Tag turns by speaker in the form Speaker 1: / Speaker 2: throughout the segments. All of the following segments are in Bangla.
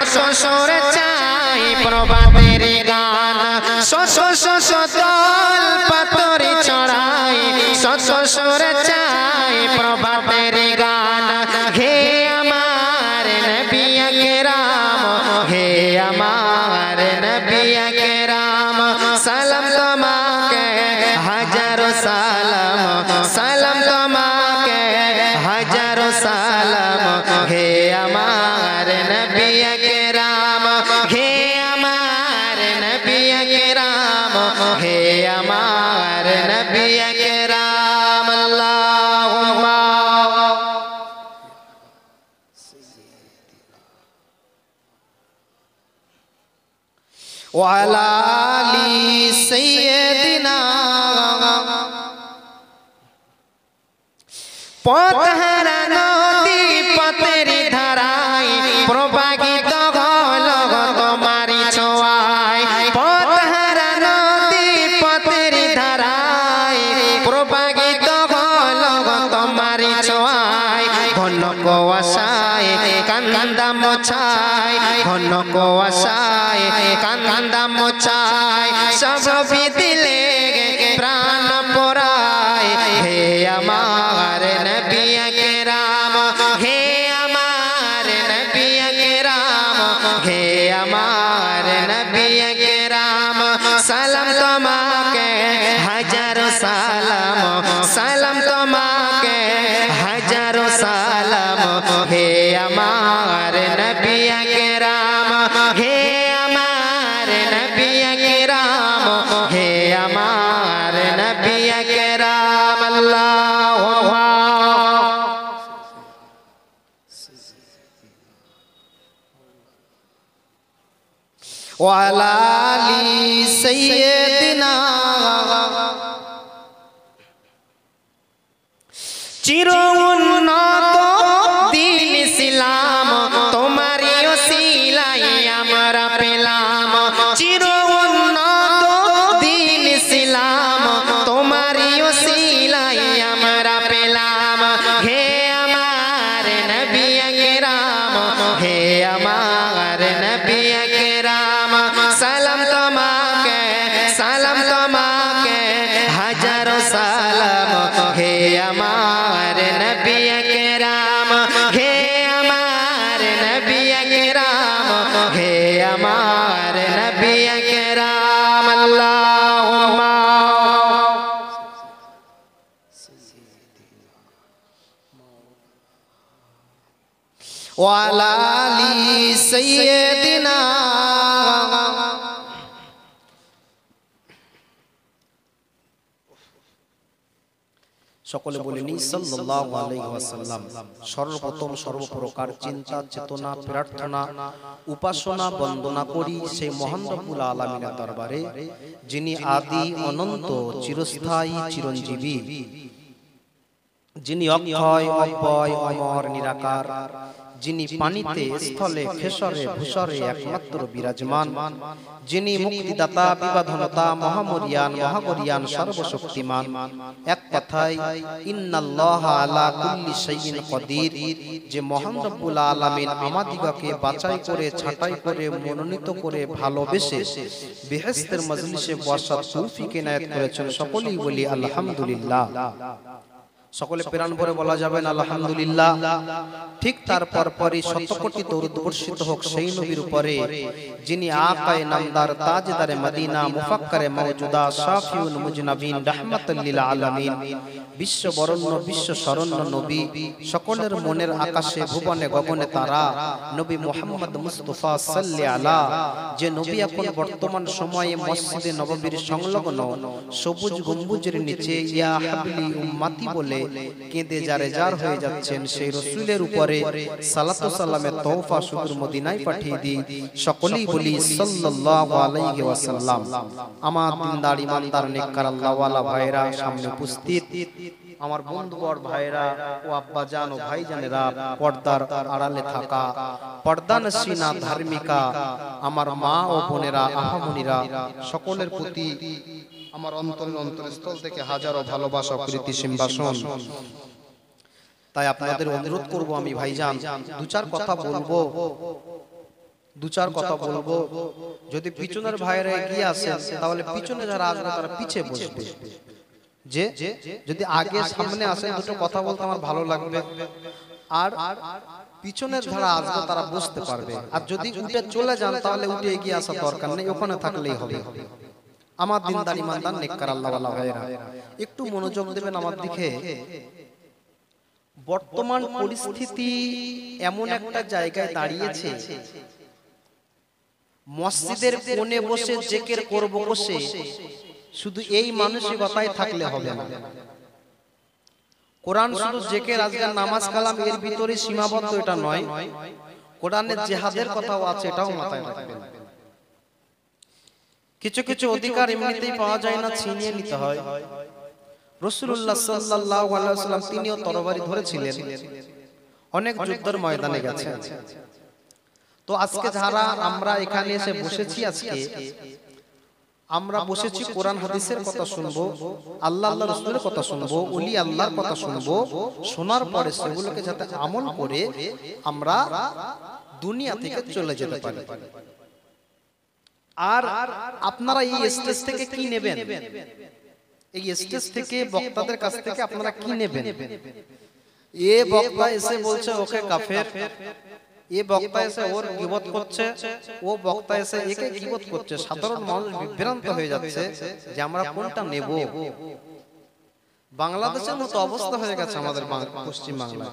Speaker 1: শ্বশুর চাই প্রভাতের গান দল পাতরি চড়াই শ্বশুর চাই প্রভাতের গান হে আমার নবী আকরাম হে আমার নবী আকরাম সালাম তোমাকে হাজারো সালাম সালাম তোমাকে হাজারো সালাম হে আমার নবী আকরাম হে আমার নবী আকরাম হে আমার নবী আকরাম আল্লাহুম্মা ওয়ালা আলি সাইয়্যিদিনা পথহারা নদী পথের ধারায় প্রবাহিত হল তোমারি ছোঁয়ায় পথহারা নদী পথের ধারায় প্রবাহিত হল তোমারি ছোঁয়ায় ঘন কুয়াশায় কান্দা মোছায় ঘন কুয়াশায় কান্দা মোছায় সব দিলে প্রাণ পরায় হে আমার নবী আকরাম হে আমার নবী আকরাম হে আমার নবী আকরাম সালাম তোমাকে হাজারো সালাম সালাম তোমাকে হাজারো সালাম হে আমার নবী আকরাম হে আমার নবী আকরাম হে আমার নবী আকরাম আল্লাহুম্মা ওয়ালা আলি সাইয়্যিদিনা চির উন্নত দিন ইসলাম তোমারি ওসিলায় আমরা পেলাম চির উন্নত দিন ইসলাম তোমারি ওসিলায় আমরা পেলাম হে আমার নবী আকরাম হে আমার নবী আকরাম সালাম তোমাকে হাজারো সালাম হে আমার নবী আকরাম হে আমার নবী আকরাম হে আমার নবী আকরাম আল্লাহুম্মা ওয়ালা আলি সাইয়্যিদিনা সকলে বলেনি সাল্লাল্লাহু আলাইহি ওয়াসাল্লাম সর্বপ্রথম সর্বপ্রকার চিন্তা চেতনা প্রার্থনা উপাসনা বন্দনা করি সেই মহান রব্বুল আলামিনের দরবারে যিনি আদি অনন্ত চিরস্থায়ী চিরঞ্জীবী যিনি অক্ষয় অব্যয় অমর নিরাকার যিনি পানিতে স্থলে খেসরে ভূসরে একমাত্র বিরাজমান যিনি মুক্তিদাতা বিবাধনতা মহামরিয়ান মহাগরিয়ান সর্বশক্তিমান এক কথায় ইন্নাল্লাহা আলা কুল্লি শাইইন কদির যে মহান রব্বুল আলামিন আমাদিগকে বাছাই করে ছাঁটাই করে মনোনীত করে ভালোবেসে বেহেশতের মজলিসে বসার তৌফিক এনায়েত করেছেন সকলেই বলি আলহামদুলিল্লাহ সকলে প্রাণ ভরে বলা যাবেন আলহামদুলিল্লাহ ঠিক তারপর পরে শতকোটি দরুদ বর্ষিত হোক সেই নবীর উপরে যিনি আকায়ে নামদার তাজদারে মদিনা মুফাক্কারে মওজুদা শাফিউল মুজনাবিন রাহমাতুল লিল আলামিন বিশ্ব বরণ্য বিশ্ব শরণ্য নবী সকলের মনের আকাশে ভুবনে গগনে তারা নবী মুহাম্মদ মুস্তাফা সাল্লাল্লাহু আলা যে নবী এখন বর্তমান সময়ে মসজিদে নববীর সংলগ্ন সবুজ গম্বুজের নিচে ইয়া হাবলি উম্মতি বলে কেঁদে জারে জার হয়ে যাচ্ছেন সেই রাসূলের উপরে সালাত ও সালামের তোহফা সুদূর মদিনায় পাঠিয়ে দিই সকলেই বলি সাল্লাল্লাহু আলাইহি ওয়াসাল্লাম আমার দিনদার ইমানদার নেককার আল্লাহ ওয়ালা ভাইরা সামনে উপস্থিত আমার বন্ধুবর ভাইরা ও আব্বাজান ও ভাইজানেরা পর্দার আড়ালে থাকা পর্দানশীনা ধার্মিকা আমার মা ও বোনেরা আহামনিরা সকলের প্রতি আমার অন্তরস্থল থেকে হাজারো ভালোবাসা প্রীতি সম্ভাষণ তাই আপনাদের অনুরোধ করব আমি ভাইজান দু চার কথা বলবো দু চার কথা বলবো। যদি পিছনের ভাইরা এগিয়ে আসেন তাহলে পিছনে যারা আসবে তারা পিছে বসবে। যে যদি আগে সামনে আসেন দুটো কথা বলতে আমার ভালো লাগবে, আর পিছনের যারা আসবে তারা বুঝতে পারবে। আর যদি উঠে চলে যান তাহলে উঠে এগিয়ে আসার দরকার নেই, ওখানে থাকলেই হবে। আমার দিনদার ইমানদার নেককার আল্লাহওয়ালা ভাইরা একটু মনোযোগ দেবেন আমার দিকে। বর্তমান পরিস্থিতি এমন একটা জায়গায় দাঁড়িয়েছে, মসজিদের কোণে বসে জিকির করব বসে শুধু এই মানসিকতায় থাকলে হবে না। কোরআন শুধু জিকির আজকাল নামাজ কালাম এর ভিতরে সীমাবদ্ধ এটা নয়, কোরআনে জিহাদের কথাও আছে, এটাও মাথায় রাখবেন। কিছু কিছু অধিকার এমনিতেই পাওয়া যায় না, ছিনিয়ে নিতে হয়। রাসূলুল্লাহ সাল্লাল্লাহু আলাইহি ওয়াসাল্লাম তিনিও তরবারি ধরেছিলেন, অনেক যুদ্ধের ময়দানে গেছেন। তো আজকে যারা আমরা এখানে এসে বসেছি, আজকে আমরা বসেছি কোরআন হাদিসের কথা শুনবো, আল্লাহ আল্লাহ রাসূলের কথা শুনবো, ওলি আল্লাহর কথা শুনবো। শোনার পরে সেগুলোকে যাতে আমল করে আমরা দুনিয়া থেকে চলে যেতে পারি। আর আপনারা এই স্টেজ থেকে কি নেবেন? এই স্টেজ থেকে বক্তাদের কাছ থেকে আপনারা কি নেবেন? এ বক্তা এসে বলছে ওকে কাফের, এ বক্তা এসে ওর গীবত করছে, ও বক্তা এসে একে গীবত করছে। সাধারণ মানুষ বিভ্রান্ত হয়ে যাচ্ছে যে আমরা কোনটা নেব। বাংলাদেশের মতো অবস্থা হয়ে গেছে আমাদের পশ্চিম বাংলায়।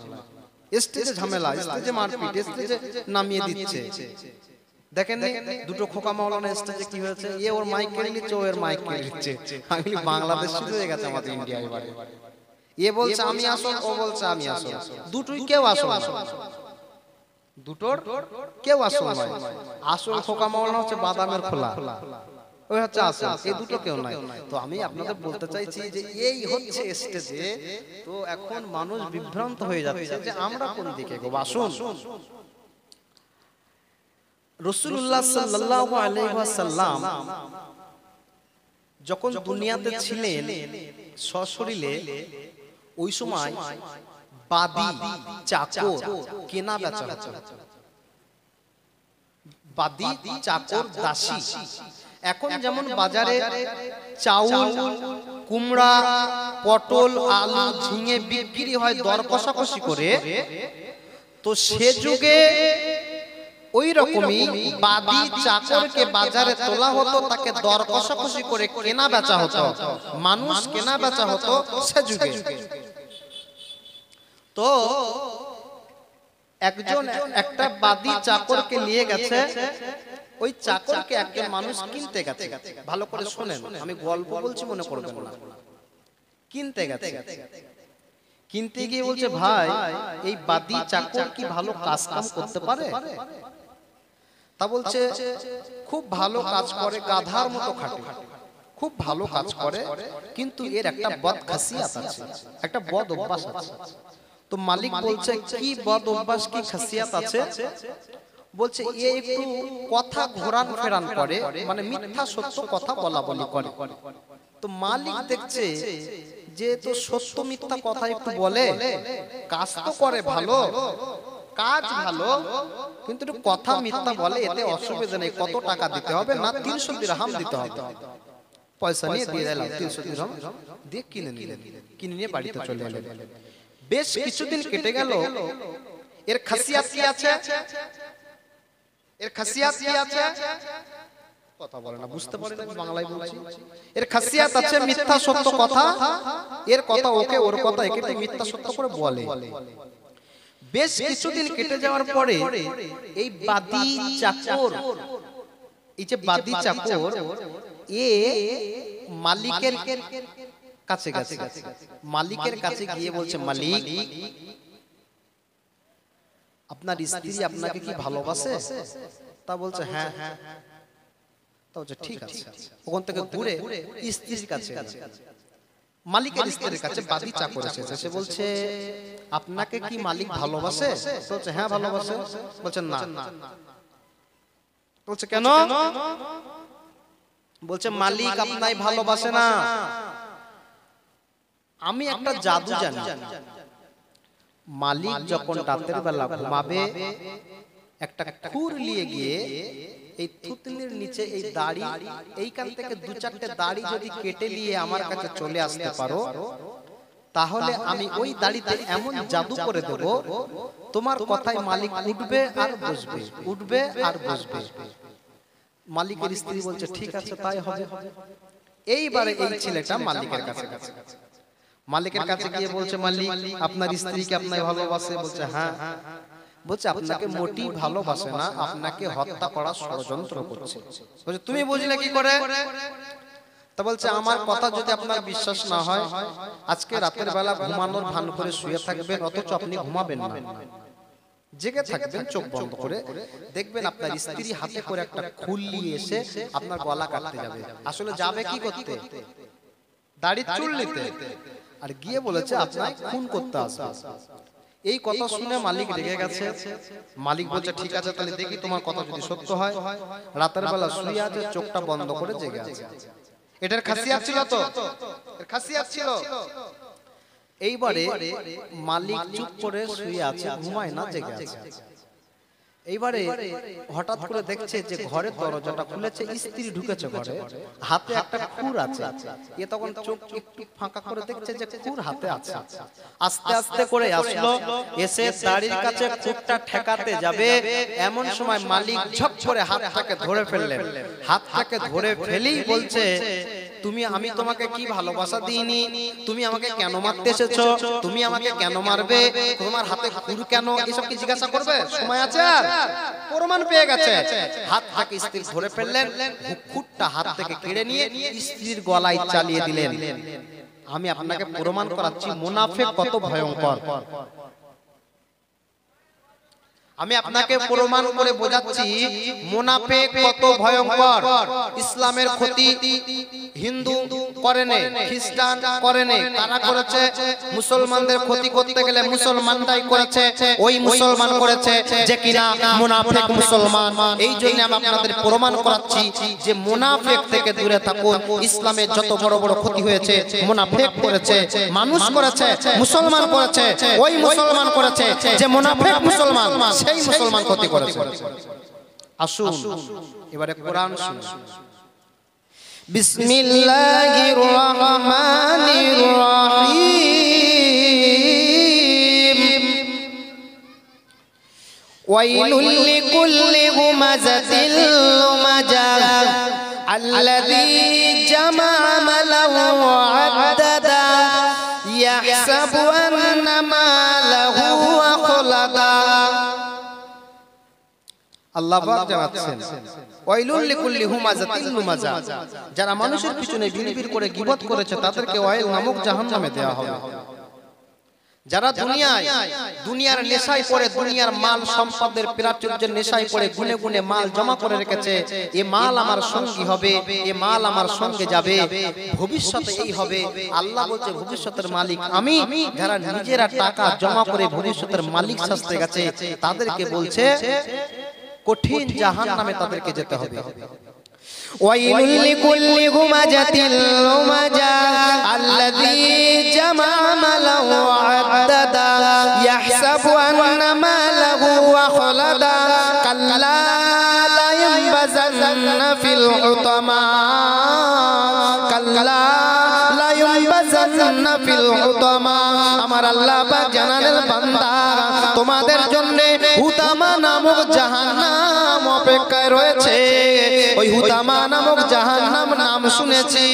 Speaker 1: স্টেজে ঝামেলা, স্টেজে মারপিট, স্টেজে নামিয়ে দিচ্ছে। দেখেন দুটো খোকা মাওলানা স্টেজে কি হয়েছে, এ ওর মাইক কেড়ে নিচ্ছে, ও এর মাইক কেড়ে নিচ্ছে। আমি বাংলাদেশ শুরু হয়ে গেছে আমাদের ইন্ডিয়া এবারে। এ বলছে আমি আসল, ও বলছে আমি আসল। দুটোই কেউ আসল না, দুটোর কেউ আসল নয়। আসল খোকা মাওলানা হচ্ছে বাদামের খোলা, ওই হচ্ছে আসল, এই দুটো কেউ নাই। তো আমি আপনাদের বলতে চাইছি যে এই হচ্ছে স্টেজে। তো এখন মানুষ বিভ্রান্ত হয়ে যাচ্ছে যে আমরা কোন দিকে গো। আসুন, রাসূলুল্লাহ সাল্লাল্লাহু আলাইহি ওয়াসাল্লাম যখন দুনিয়াতে ছিলেন সশরীরে, ওই সময় বাদী চাকর কেনা বেচা হতো। বাদী চাকর দাসী। এখন যেমন বাজারে চাউল, কুমড়া, পটল, আলু, ঝিঙে বিক্রি হয় দর কষাকষি করে, তো সে যুগে ওই রকমই বাদী চাকরকে বাজারে তোলা হতো, তাকে দর কষাকষি করে কেনা বেচা হতো, মানুষ কেনা বেচা হতো সে যুগে। তো একজন একটা বাদী চাকরকে নিয়ে গেছে, ওই চাকরকে একজন মানুষ কিনতে গেছে। ভালো করে শোনেন, আমি গল্প বলছি মনে করবেন না। কিনতে গেছে, কিনতে গিয়ে বলছে ভাই এই বাদী চাকর কি ভালো কাজ কাম করতে পারে? তা বলছে খুব ভালো কাজ করে, গাধার মতো খাটে, খুব ভালো কাজ করে, কিন্তু এর একটা বদ খাসিয়াত আছে, একটা বদ অভ্যাস আছে। তো মালিক বলছে কি বদ অভ্যাস, কি খাসিয়াত আছে? বলছে এ একটু কথা ঘোরান ফেরান করে, মানে মিথ্যা সত্য কথা বলা বলি করে। তো মালিক দেখছে যে তো সত্য মিথ্যা কথা একটু বলে, কাজ তো করে ভালো, কাজ ভালো, কিন্তু একটু কথা মিথ্যা বলে, এতে অসুবিধা নেই। কত টাকা দিতে হবে? না 300 দিরহাম দিতে হবে। পয়সা নিয়ে দিয়ে দিলাম, 300 দিরহাম দিয়ে কিনে নিলেন, কিনে নিয়ে বাড়িতে চলে এলেন। বেশ কিছুদিন কেটে গেল। এর খাসিয়াত কি আছে? এর খাসিয়াত কি আছে? কথা বলে না, বুঝতে পারেন আমি বাংলায় বলছি। এর খাসিয়াত আছে মিথ্যা সত্য কথা। এর কথা ওকে, ওর কথা একে, মিথ্যা সত্য করে বলে। বেশ কিছুদিন কেটে যাওয়ার পরে এই বাদী চাকর, এই যে বাদী চাকর, এ মালিকের কাছে গেছে। মালিকের কাছে গিয়ে বলছে মালিক, আপনার স্ত্রী আপনাকে কি ভালোবাসে? তা বলছে হ্যাঁ। তা বলছে ঠিক আছে। ওখান থেকে ঘুরে স্ত্রীর কাছে, মালিকের স্ত্রীর কাছে বাদী চাকর এসেছে। সে বলছে আপনাকে কি মালিক ভালোবাসে? বলছে হ্যাঁ ভালোবাসে। বলছে না। বলছে কেন? বলছে মালিক আপনাই ভালোবাসে না, আমি একটা জাদু জানি। মালিক যখন রাতের বেলা ঘুমাবে একটা খুর নিয়ে গিয়ে এই থুতনির নিচে এই দাড়ি, এইখান থেকে দু চারটে দাড়ি যদি কেটে নিয়ে আমার কাছে চলে আসতে পারো, তাহলে আমি ওই দাড়িতে এমন জাদু করে দেব, তোমার কথায় মালিক উঠবে আর বসবে, উঠবে আর বসবে। মালিকের স্ত্রী বলছে ঠিক আছে তাই হবে। এইবারে এই ছেলেটা মালিকের কাছে গেছে, মালিকের কাছে গিয়ে বলছে মালিক আপনার স্ত্রীকে আপনার ভালোবাসে? বলছে হ্যাঁ। বলছে আপনাকে মোটেই ভালোবাসে না, আপনাকে হত্যা করার ষড়যন্ত্র করছে। বলছে তুমি বুঝলে কি করে? তা বলছে আমার কথা যদি আপনার বিশ্বাস না হয়, আজকে রাতের বেলা ঘুমানোর ভান করে শুয়ে থাকবেন, অথচ আপনি ঘুমাবেন না, জেগে থাকবেন চোখ বন্ধ করে, দেখবেন আপনার স্ত্রী হাতে করে একটা খুল নিয়ে এসে আপনার গলা কাটতে যাবে। আসলে যাবে কি করতে? দাড়ি চুল নিতে। আর গিয়ে বলেছে আপনাকে খুন করতে আসবে। এই কথা শুনে মালিক রেগে গেছে। মালিক বলছে ঠিক আছে তাহলে দেখি তোমার কথা যদি সত্য হয়। রাতের বেলা শুয়ে আছে, চোখটা বন্ধ করে জেগে আছে। এটার খাসিয়াত ছিল তো, এর খাসিয়াত ছিল। এইবারে মালিক চুপ করে শুয়ে আছে, ঘুমায় না, জেগে আছে। এইবারে হঠাৎ করে দেখছে যে ঘরের দরজাটা খুলেছে, স্ত্রী ঢুকেছে ঘরে, হাতে একটা খুর আছে। এ তখন চোখ একটু ফাঁকা করে দেখছে যে খুর হাতে আছে। আস্তে আস্তে করে আসলো, এসে দাড়ির কাছে খুরটা ঠেকাতে যাবে, এমন সময় মালিক ঝপ করে হাতটাকে ধরে ফেললেন। হাতটাকে ধরে ফেলেই বলছে তুমি, আমি তোমাকে কি ভালোবাসা দিইনি? তুমি আমাকে কেন মারতে এসেছো? তুমি আমাকে কেন মারবে? তোমার হাতে খুর কেন? এসব কি জিজ্ঞাসা করবে? সময় আছে? আর প্রমাণ পেয়ে গেছে। হাতটাকে স্ত্রী ধরে ফেললেন, খুরটা হাত থেকে কেড়ে নিয়ে স্ত্রীর গলায় চালিয়ে দিলেন। আমি আপনাকে প্রমাণ করাচ্ছি মুনাফিক কত ভয়ঙ্কর। আমি আপনাকে প্রমাণ করে বোঝাচ্ছি মুনাফিক কত ভয়ঙ্কর। ইসলামের ক্ষতি হিন্দু করেনি, খ্রিস্টান করেনি, কারা করেছে? মুসলমানদের ক্ষতি করতে গেলে মুসলমানরাই করেছে। ওই মুসলমান করেছে যে কিনা মুনাফিক মুসলমান। এই জন্য আমি আপনাদের প্রমাণ করাচ্ছি যে মুনাফিক থেকে দূরে থাকুন। ইসলামের যত বড় বড় ক্ষতি হয়েছে মুনাফিক করেছে, মানুষ করেছে, মুসলমান করেছে। ওই মুসলমান করেছে যে মুনাফিক মুসলমান, সেই মুসলমান ক্ষতি করেছে। আসুন এবারে কোরআন শুনুন। বিসমিল্লাহির রহমানির রহিম। ওয়াইলুল লিকুল্লি হুমাযাতিল লুমাযাহ আল্লাযী জামা'a মালাহু ওয়া আদ্দাদা ইয়াহসাবু আন্না মালাহু আখলাদা। আল্লাহ পাক জানাচ্ছেন ওয়াইলুল লিকুল্লি হুমাযাতিল লুমাযাহ, যারা মানুষের পিছনে বিড়বিড় করে গীবত করেছে তাদেরকে ওয়াইল নামক জাহান্নামে দেওয়া হবে। যারা দুনিয়ার নেশায় পড়ে, দুনিয়ার মাল সম্পদের প্রাচুর্যের নেশায় পড়ে গুনে গুনে মাল জমা করে রেখেছে, এ মাল আমার সঙ্গী হবে, এ মাল আমার সঙ্গে যাবে, ভবিষ্যতে এই হবে। আল্লাহ বলছে ভবিষ্যতের মালিক আমি। যারা নিজেরা টাকা জমা করে ভবিষ্যতের মালিক সাজতে গেছে তাদেরকে বলছে কঠিন জাহান্নামে তাদেরকে যেতে হবে। ওয়াইলুল লিকুল্লি হুমাযাতিল লুমাযাহ আল্লাযী জামা'a মালাহু ওয়া আদ্দাদা ইয়াহসাবু আন্না মালাহু আখলাদা কাল্লা লা ইয়ানবাযান্না ফিল হুতামা কাল্লা লা ইয়ানবাযান্না ফিল হুতামা। আমার আল্লাহ পাক জানালেন বান্দা তোমাদের জন্য হুতামা নামক জাহান্নাম অপেক্ষায় রয়েছে। ওই হুতামা নামক জাহান্নাম নাম শুনেছি,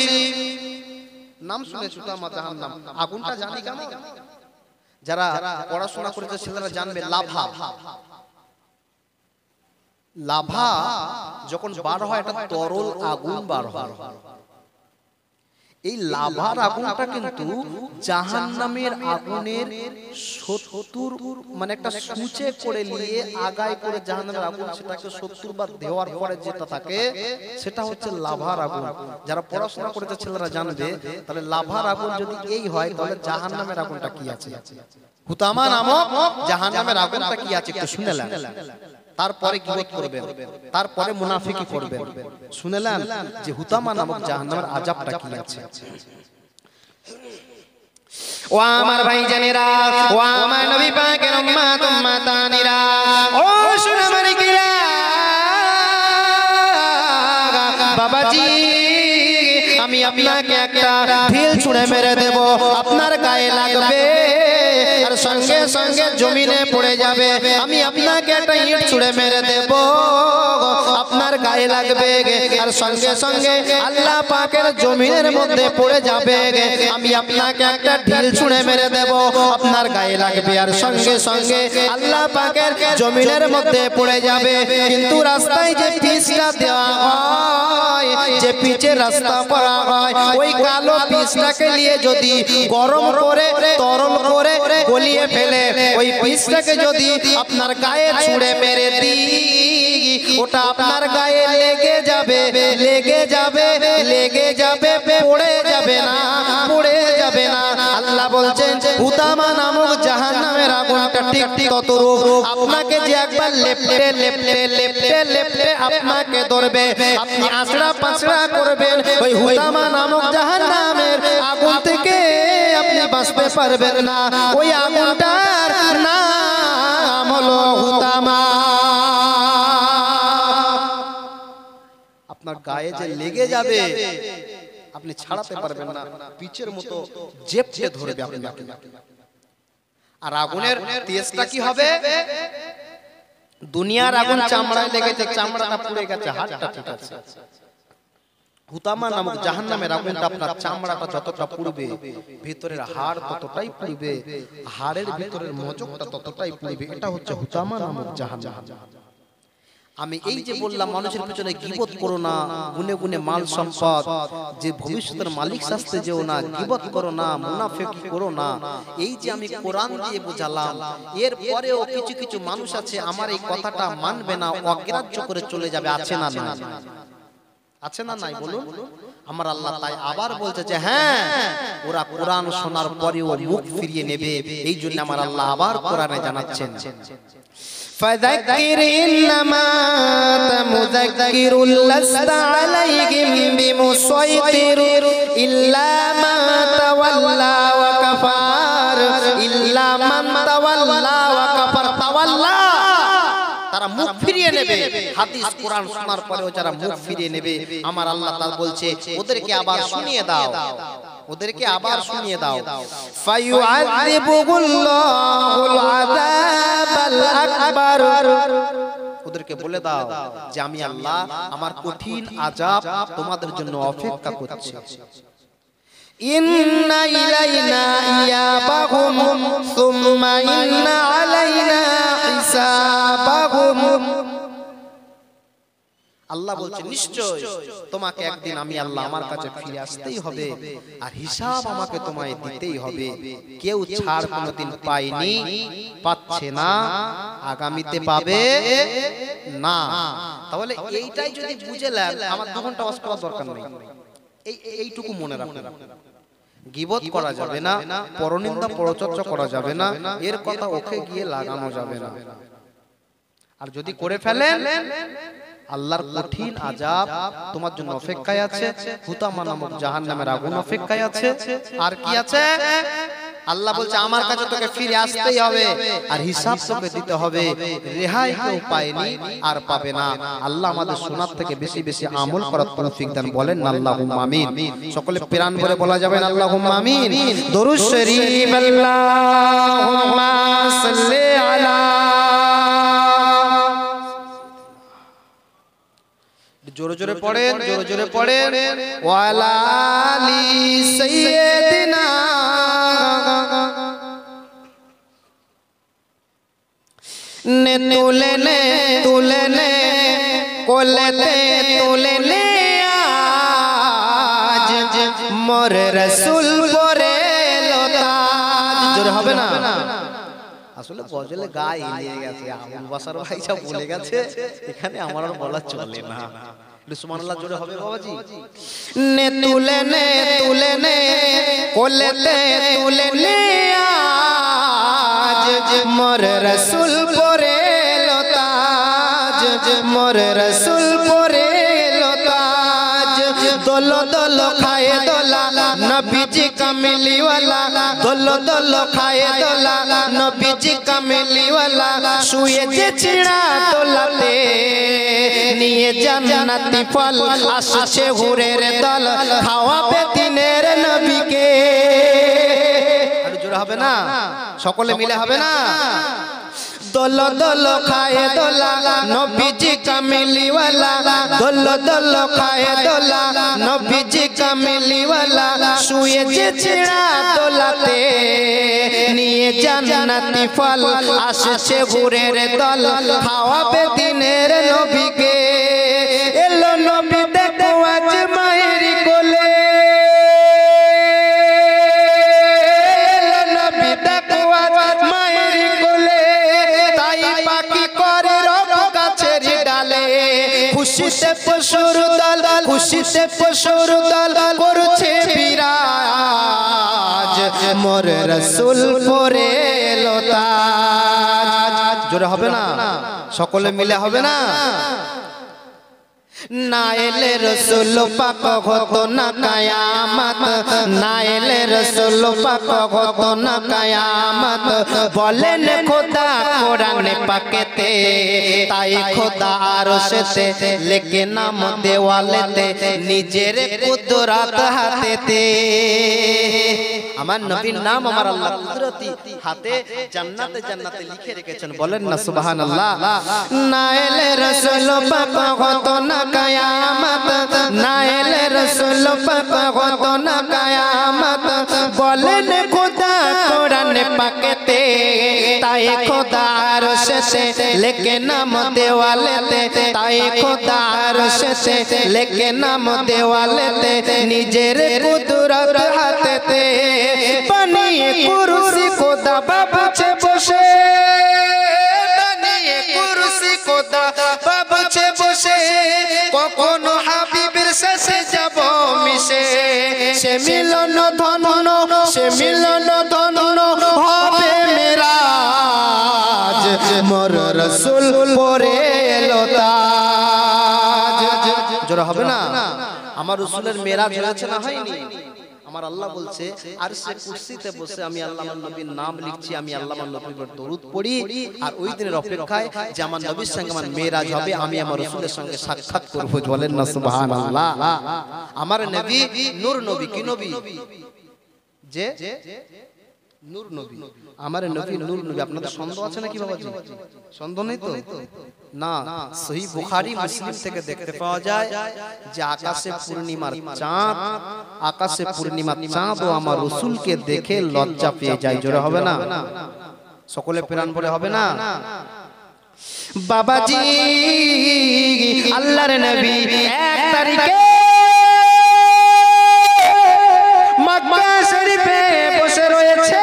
Speaker 1: নাম শুনেছি হুতামা জাহান্নাম। আগুনটা জানি কেমন? যারা পড়াশোনা করেছে ছেলেরা জানবে। লাভা যখন বার হয় এটা তরল আগুন বার হয়। এই লাভার আগুনটা কিন্তু জাহান্নামের আগুনের 70 মানে একটা সূচে করে নিয়ে আগায় করে জাহান্নামের আগুন সেটাকে 70 বার দেওয়ার পরে যেটা থাকে সেটা হচ্ছে লাভার আগুন। যারা পড়াশোনা করেছে ছেলেরা জানবে। তাহলে লাভার আগুন যদি এই হয় তাহলে জাহান্নামের আগুনটা কি আছে? হুতামা নামক জাহান্নামের আগুনটা কি আছে একটু শুনেলেন। তারপরে গীবত করবেন, তারপরে মুনাফিকি করবেন। শুনেলেন যে হুতামা নামক জাহান্নামের আযাবটা কি আছে। ও আমার ভাইজানেরা, ও আমার নবী পাকের উম্মত উম্মাতানিরা, ও সোনামানিক বাবাজি আমি আপনাকে একটা ঢিল ছুঁড়ে মেরে দেব, আপনার গায়ে লাগবে আর সঙ্গে সঙ্গে জমিনে পড়ে যাবে। আমি আপনাকে একটা ইট ছুঁড়ে মেরে দেব, আপনার গায়ে লাগবে আর সঙ্গে সঙ্গে আল্লাহ পাকের জমিনের মধ্যে পড়ে যাবে। আমি আপনাকে একটা ঢিল ছুঁড়ে মেরে দেব, আপনার গায়ে লাগবে আর সঙ্গে সঙ্গে আল্লাহ পাকের জমিনের মধ্যে পড়ে যাবে। কিন্তু রাস্তায় যে পিচটা দেওয়া হয়, যে পিচের রাস্তা করা হয়, ওই কালো পিচটাকে নিয়ে যদি গরম করে তরল করে গলিয়ে ফেলে, ওই পিচটাকে যদি আপনার গায়ে ছুঁড়ে মেরে দিই, ওটা আপনার গায়ে লেগে যাবে, লেগে যাবে, লেগে যাবে, পড়ে যাবে না, পড়ে যাবে না। আল্লাহ বলছেন হুতামা নামক জাহান্নামের আগুনটা ঠিক ঠিক ততরূপ আপনাকে যে একবার লেপটে লেপটে লেপটে লেপটে আপনাকে ধরবে, আপনি আছড়া পাছড়া করবেন, ওই হুতামা নামক জাহান্নামের আগুন থেকে আপনি বাঁচতে পারবেন না। ওই আগুনটার নাম হলো হুতামা। আপনার গায়ে যে লেগে যাবে আপনি ছাড়াতে পারবেন না, পিচের মতো জেপটে ধরবে আপনাকে। আর আগুনের তেজটা কি হবে? দুনিয়ার আগুন চামড়ায় লেগেছে, চামড়াটা পুড়ে গেছে, হাড়টা ঠিক আছে। হুতামা নামক জাহান্নামের আগুনটা আপনার চামড়াটা যতটা পুড়বে, ভিতরের হাড় ততটাই পুড়বে, হাড়ের ভিতরের মজকটা ততটাই পুড়বে। এটা হচ্ছে হুতামা নামক জাহান্নাম। আমি এই যে বললাম মানুষের পিছনে গীবত করো না, গুনে গুনে মাল সম্পদ, যে ভবিষ্যতের মালিক শাস্তে যেও না, গীবত করো না, মুনাফিকি করো না, এই যে আমি কোরআন দিয়ে বোঝালাম, এর পরেও কিছু কিছু মানুষ আছে আমার এই কথাটা মানবে না, অগ্রাহ্য করে চলে যাবে। আছে না না? আছে না নাই বলুন? আমার আল্লাহ তাই আবার বলছে যে হ্যাঁ, ওরা কোরআন শোনার পরেও মুখ ফিরিয়ে নেবে। এই জন্য আমার আল্লাহ আবার কোরআনে জানাচ্ছেন فذكر إنما أنت مذكر لست عليهم بمسيطر إلا من تولى وكفر إلا من تولى وكفر تولى তারা মুখ ফিরিয়ে নেবে। হাদিস কোরআন শোনার পরেও যারা মুখ ফিরিয়ে নেবে, আমার আল্লাহ তাআলা বলছে ওদেরকে আবার শুনিয়ে দাও, ওদেরকে আবার শুনিয়ে দাও। ফায়ুআযিবুহুল্লাহুল আযাবাল আকবার, ওদেরকে বলে দাও যে আমি আল্লাহ আমার কঠিন আযাব তোমাদের জন্য অপেক্ষা করছে। ইন্না ইলাইনা ইয়াবাহুম সুম্মা ইন্না আলাইনা হিসাবাহুম। আল্লাহ বলছে নিশ্চয় তোমাকে একদিন আমি আল্লাহ আমার কাছে ফিরে আসতেই হবে আর হিসাব আমাকে তোমায় দিতেই হবে। কেউ ছাড় কোনোদিন পায়নি, পাচ্ছে না, আগামীতে পাবে না। তাহলে এইটাই যদি বুঝে নেন, আমার 2 ঘন্টা ওয়াজ করার দরকার নেই। এইটুকু মনে রাখবেন, গীবত করা যাবে না, পরনিন্দা পরচর্চা করা যাবে না, এর কথা ওকে গিয়ে লাগানো যাবে না। আর যদি করে ফেলেন আল্লাহর কঠিন আযাব তোমার জন্য অপেক্ষায় আছে, হুতামা নামক জাহান্নামের আগুন অপেক্ষায় আছে। আর কি আছে? আল্লাহ বলছে আমার কাছে তোকে ফিরে আসতেই হবে আর হিসাব তোকে দিতে হবে। রেহাই কেউ পায়নি আর পাবে না। আল্লাহ আমাদের শোনার থেকে বেশি বেশি আমল করার তৌফিক দান। বলেন আল্লাহুম্মা আমিন। সকলে প্রাণ ভরে বলা যাবেন আল্লাহুম্মা আমিন। দরুদ শরীফ আল্লাহুম্মা সাল্লি আলা, জোরে জোরে পড়েন, জোরে জোরে পড়েন, ওয়ালা আলি সাইয়্যিদিনা। নে তুলে নে, তুলে নে, কোলেতে তুলে নে আজ মোর রাসূল পরে লতাজ। জোরে হবে না? আসলে গজলে গায়ে নিয়ে গেছে, আবুল বাসার ভাই যা বলে গেছে এখানে আমার আর বলা চলে না। সুবহানাল্লাহ জোরে হবে বাবাজি। নে তুলে নে, তুলে নে, কোলেতে তুলে নে আজ মোর রাসূল পরে লতাজ, মোর রাসূল পরে লতাজ। দোলো দোলো খায়ে দোলা নবীজি কামিলি ওয়ালা দোলো দোলো খায়ে দোলা নবীজি কামিলি ওয়ালা শুয়েছে ছিড়া দোলাতে নিয়ে জান্নাতি ফল আসছে হুরের দল খাওয়াবে দিনের নবীকে আর জোরে হবে না সকলে মিলে হবে না দোলো দোলো খায়ে দোলা নবীজি কামিলি ওয়ালা দোলো দোলো খায়ে দোলা নবীজি কামিলি ওয়ালা শুয়েছে ছিড়া দোলাতে নিয়ে জান্নাতি ফল আসছে হুরের দল খাওয়াবে দিনের নবীকে এলো নবী দেখো আজ মায়ের কোলে এলো নবী দেখো আজ মায়ের কোলে তাই পাখি করে রব গাছের ডালে খুশিতে পশুর দল খুশিতে পশুর দল করছে বিরাজ মোর রাসূল পরে এলো তাজ জোরে হবে না সকলে মিলে হবে না না এলে রসুল পাক হতো না কিয়ামত না এলে রসুল পাক হতো না কিয়ামত বলেন খোদা কোরআন পাকেতে তাই খোদা আরশেতে লেখে নাম দেওয়ালেতে নিজের কুদরত হাতেতে আমার নবীর নাম আমার আল্লাহ কুদরতি হাতে জান্নাতে জান্নাতে লিখে রেখেছেন বলেন না সুবহানাল্লাহ না এলে রসুল পাক হতো না কিয়ামত না এলে রসুল পাক হতো না কিয়ামত বলেন খোদা কোরআন পাকেতে তাই খোদা আরশেতে লেখে নাম দেওয়ালেতে তাই খোদা আরশেতে লেখে নাম দেওয়ালেতে নিজের কুদরত হাতেতে বানিয়ে কুরসি খোদা বাবুছে বসে বানিয়ে কুরসি খোদা বাবুছে বসে কখনো হাবিবের শেষে যাব মিশে সে মিলন ধন্য সে মিলন ধন্য হবে মেরাজ মোর রাসূল পরে এলো তাজ জোরে হবে না আমার রাসূলের মেরাজ হয়েছে না হয়নি আমার আল্লাহ বলছে আরশে কুরসিতে বসে আমি আল্লাহ আমার নবীর নাম লিখছি আমি আল্লাহ আমার নবীর উপর দরুদ পড়ি আর ওই দিনের অপেক্ষায় যে আমার নবীর সঙ্গে আমার মেরাজ হবে আমি আমার রাসূলের সঙ্গে সাক্ষাৎ করব বলেন না সুবহানাল্লাহ আমার নবী নূর নবী কি নবী যে নূর নবী আমার নবী নূর নবী আপনাদের সন্দেহ আছে নাকি বাবাজি সন্দেহ নেই তো না সহিহ বুখারী মুসলিম থেকে দেখতে পাওয়া যায় যে আকাশে পূর্ণিমার চাঁদ আকাশে পূর্ণিমার চাঁদ ও আমার রাসূলকে দেখে লজ্জা পেয়ে যায় জোরে হবে না সকলে প্রাণ ভরে হবে না বাবাজি আল্লাহর নবী 1 তারিখে মক্কা শরীফে বসে রয়েছে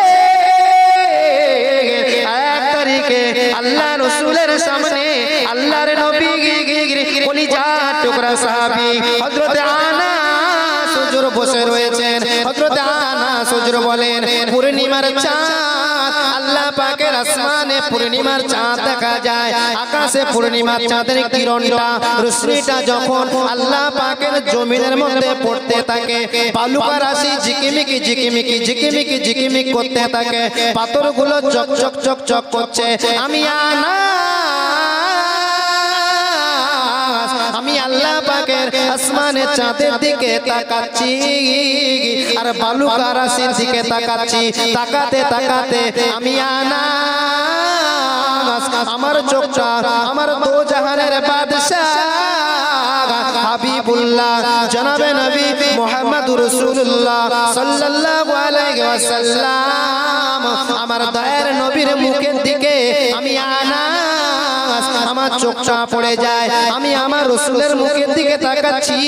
Speaker 1: আল্লাহ রাসূলের সামনে আল্লাহর নবী কলিজা টুকরা সাহাবী হযরত আনাস হুজুর বসে রয়েছেন হযরত আনাস হুজুর বলেন পূর্ণিমার চাঁদ আল্লাহ পাকের আসমানে পূর্ণিমার চাঁদ দেখা যায় আকাশে পূর্ণিমার চাঁদের কিরণটা রশ্মিটা যখন আল্লাহ পাকের জমিনের মধ্যে পড়তে থাকে বালুকা রাশি ঝিকিমিকি ঝিকিমিকি ঝিকিমিকি ঝিকিমিক করতে থাকে পাথরগুলো চক চক চক চক করছে আমি আমি আল্লাহ পাকের আসমানে চাঁদের দিকে তাকাচ্ছি আর বালুকা রাশির দিকে তাকাচ্ছি তাকাতে তাকাতে আমি আমার চোখটা আমার দো জাহানের বাদশা হাবিবুল্লাহ জনাবে নবী মুহাম্মদুর রাসূলুল্লাহ সাল্লাল্লাহু আলাইহি ওয়াসাল্লাম আমার দয়ার নবীর মুখের দিকে আমি আমার চোখটা পড়ে যায় আমি আমার রাসূলের মুখের দিকে তাকাচ্ছি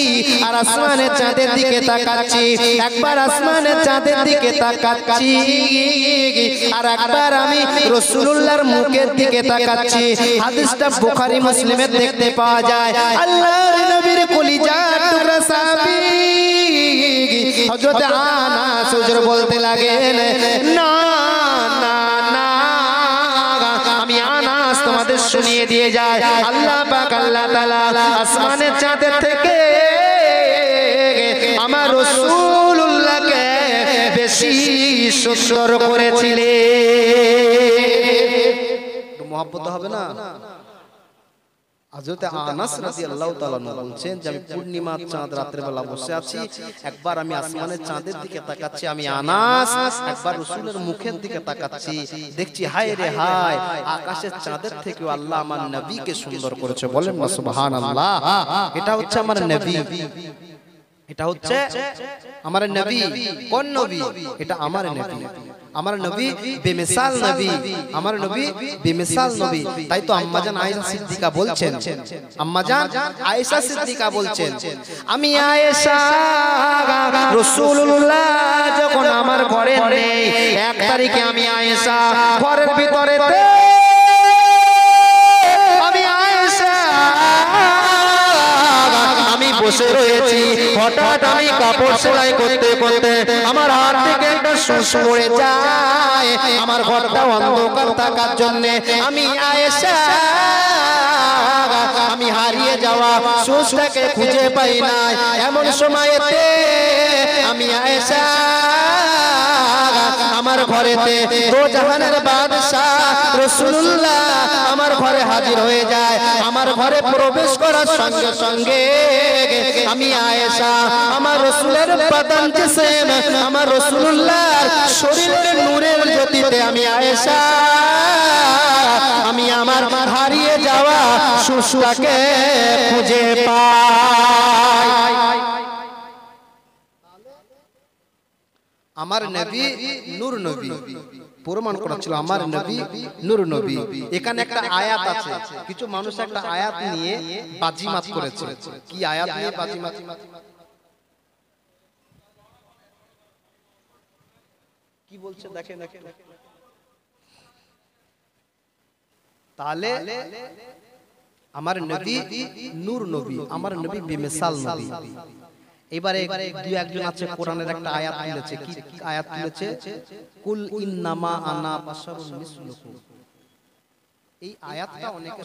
Speaker 1: আর আসমানের চাঁদের দিকে তাকাচ্ছি একবার আসমানের চাঁদের দিকে তাকাচ্ছি আর একবার আমি রাসূলুল্লাহর মুখের দিকে তাকাচ্ছি হাদিসটা বুখারী মুসলিমে দেখতে পাওয়া যায় আল্লাহর নবীর কলিজার টুকরা সাহাবী হযরত আনাস হুজুর বলতে লাগেন না না না আমি আনাস তোমাদের শুনিয়ে দিয়ে যায় আল্লাহ পাক আল্লাহ তাআলা আসমানের চাঁদের থেকে আমার রাসূলুল্লাহকে বেশি সুন্দর করেছিলেন। মহব্বত হবে না? হযরত আনাস রাদিয়াল্লাহু তাআলা বলছেন যে আমি পূর্ণিমার চাঁদ রাতের বেলা বসে আছি, একবার আমি আসমানের চাঁদের দিকে তাকাচ্ছি, আমি আনাস একবার রাসূলের মুখের দিকে তাকাচ্ছি, দেখছি হায় রে হায়, আকাশের চাঁদের থেকেও আল্লাহ আমার নবীকে সুন্দর করেছে। বলেন না সুবহানাল্লাহ। এটা হচ্ছে আমার নবী, এটা হচ্ছে আমার নবী। কোন নবী? এটা আমার নবী। আমার নবী বেমিসাল নবী, আমার নবী বেমিসাল নবী। তাই তো আম্মাজান আয়েশা সিদ্দিকা বলছেন, আম্মাজান আয়েশা সিদ্দিকা বলছেন, আমি আয়েশা রাসূলুল্লাহ যখন আমার ঘরে নেই, এক তারিখে আমি আয়েশা ঘরের ভিতরে বসে রয়েছি, হঠাৎ আমি কাপড় সেলাই করতে করতে আমার হাত থেকে একটা সুস পড়ে যায়। আমার ঘরটা অন্ধকার থাকার জন্য আমি আয়েশা আমি হারিয়ে যাওয়া সুসটাকে খুঁজে পাই না। এমন সময়তে আমি আয়েশা আমার ঘরেতে দো জাহানের বাদশা রাসূলুল্লাহ আমার ঘরে হাজির হয়ে যায়। আমার ঘরে প্রবেশ করার সঙ্গে সঙ্গে আমি আয়েশা আমার রাসূলের বদন জিসম, আমার রাসূলুল্লাহর শরীরের নূরের জ্যোতিতে আমি আয়েশা আমি আমার হারিয়ে যাওয়া সুসটাকে খুঁজে পাই। আমার নবী নূর নবী, প্রমাণ করা ছিল আমার নবী নূর নবী। এখানে একটা আয়াত আছে, কিছু মানুষ একটা আয়াত নিয়ে বাজিমাত করেছে। কি আয়াত নিয়ে বাজিমাত? কি বলছে দেখেন। তাহলে আমার নবী নূর নবী, আমার নবী বেমিসাল নবী। এবারে দুই একজন আছে কোরআনের একটা আয়াত তুলেছে। কি আয়াত তুলেছে? কুল ইন্নামা আনা বাশারুন মিসলুকুম। এই আয়াতটা অনেকে